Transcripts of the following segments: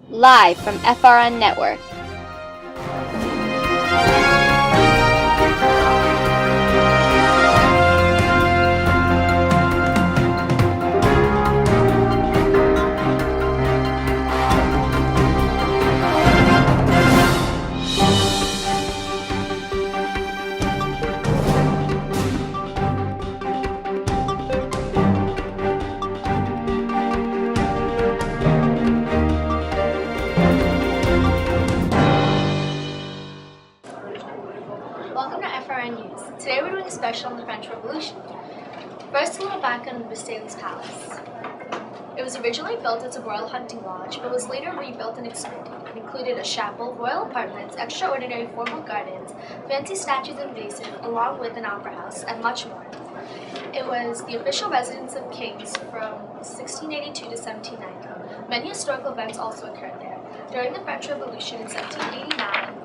live from FRN Network. Welcome to FRN News. Today we're doing a special on the French Revolution. First, a little back on Versailles Palace. It was originally built as a royal hunting lodge, but was later rebuilt and expanded. It included a chapel, royal apartments, extraordinary formal gardens, fancy statues and vases, along with an opera house, and much more. It was the official residence of kings from 1682 to 1790. Many historical events also occurred there. During the French Revolution in 1789,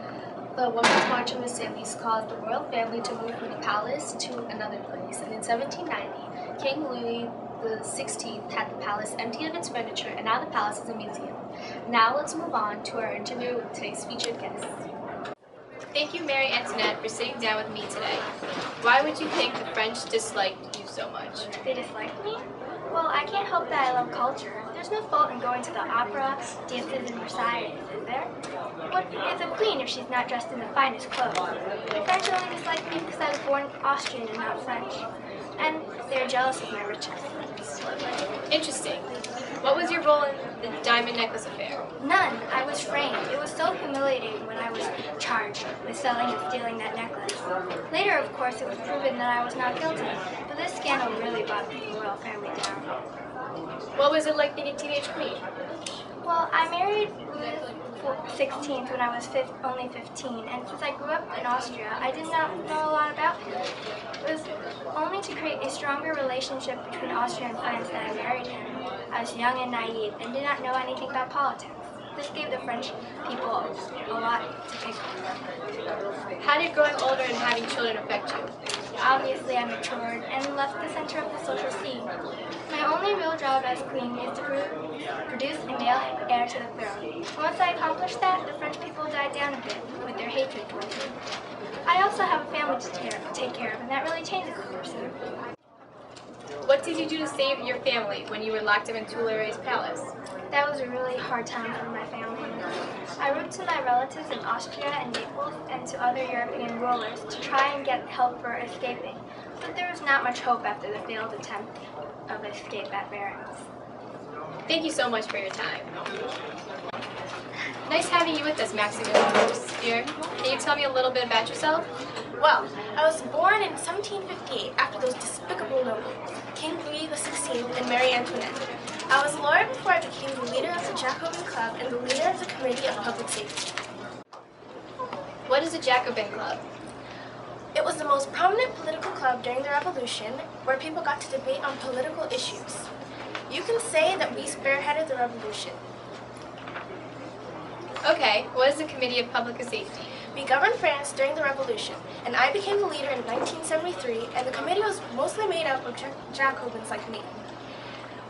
the Women's March on Versailles caused the royal family to move from the palace to another place, and in 1790, King Louis XVI had the palace empty of its furniture, and now the palace is a museum. Now let's move on to our interview with today's featured guests. Thank you, Marie Antoinette, for sitting down with me today. Why would you think the French disliked you so much? They disliked me? Well, I can't help that I love culture. There's no fault in going to the opera, dances in Versailles, is there? What is a queen if she's not dressed in the finest clothes? The French only dislike me because I was born Austrian and not French. And they're jealous of my riches. Interesting. What was your role in the diamond necklace affair? None. I was framed. It was so humiliating when I was charged with selling and stealing that necklace. Later, of course, it was proven that I was not guilty, but this scandal really brought the royal family down. What was it like being a teenage queen? Well, I married Louis XVI when I was only 15, and since I grew up in Austria, I did not know a lot about him. It was only to create a stronger relationship between Austria and France that I married him. I was young and naive and did not know anything about politics. This gave the French people a lot to pick on. How did growing older and having children affect you? Obviously, I matured and left the center of the social scene. My only real job as queen is to produce a male heir to the throne. Once I accomplished that, the French people died down a bit with their hatred towards me. I also have a family to take care of, and that really changes a person. What did you do to save your family when you were locked up in Tuileries Palace? That was a really hard time for my family. I wrote to my relatives in Austria and Naples and to other European rulers to try and get help for escaping, but there was not much hope after the failed attempt of escape at Versailles. Thank you so much for your time. Nice having you with us, Maximilian Robespierre. Can you tell me a little bit about yourself? Well, I was born in 1758 after those despicable nobles, King Louis XVI and Marie Antoinette. I was a lawyer before I became the leader of the Jacobin Club and the leader of the Committee of Public Safety. What is a Jacobin Club? It was the most prominent political club during the Revolution, where people got to debate on political issues. You can say that we spearheaded the revolution. Okay, what is the Committee of Public Safety? We governed France during the Revolution, and I became the leader in 1973, and the committee was mostly made up of Jacobins like me.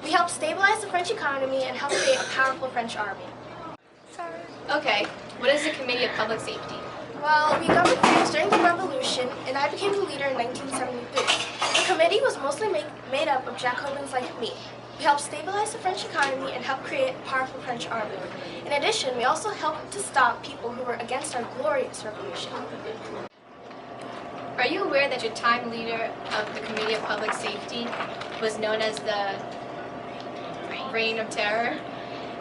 We helped stabilize the French economy and helped create a powerful French army. Okay, what is the Committee of Public Safety? Well, we governed France during the Revolution, and I became the leader in 1973. The committee was mostly made up of Jacobins like me. We helped stabilize the French economy and helped create a powerful French army. In addition, we also helped to stop people who were against our glorious revolution. Are you aware that your time leader of the Committee of Public Safety was known as the Reign of Terror?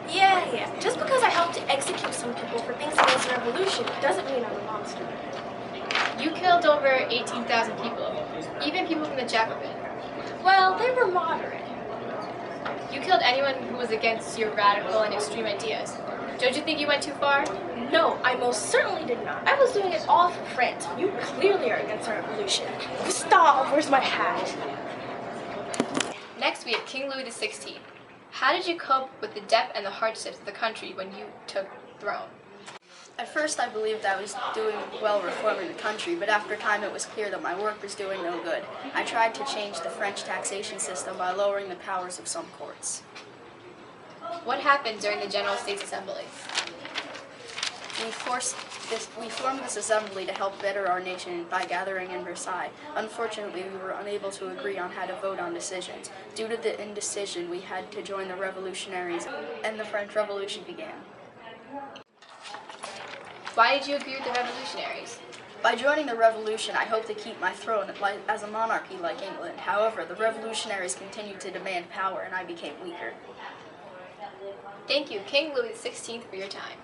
Yeah. Just because I helped to execute some people for things against the revolution doesn't mean I'm a monster. You killed over 18,000 people, even people from the Jacobin. Well, they were moderate. You killed anyone who was against your radical and extreme ideas. Don't you think you went too far? No, I most certainly did not. I was doing it all for France. You clearly are against our revolution. Stop! Where's my hat? Next, we have King Louis XVI. How did you cope with the debt and the hardships of the country when you took the throne? At first I believed I was doing well reforming the country, but after time it was clear that my work was doing no good. I tried to change the French taxation system by lowering the powers of some courts. What happened during the General States Assembly? We formed this assembly to help better our nation by gathering in Versailles. Unfortunately, we were unable to agree on how to vote on decisions. Due to the indecision, we had to join the revolutionaries, and the French Revolution began. Why did you agree with the revolutionaries? By joining the revolution, I hoped to keep my throne as a monarchy like England. However, the revolutionaries continued to demand power, and I became weaker. Thank you, King Louis XVI, for your time.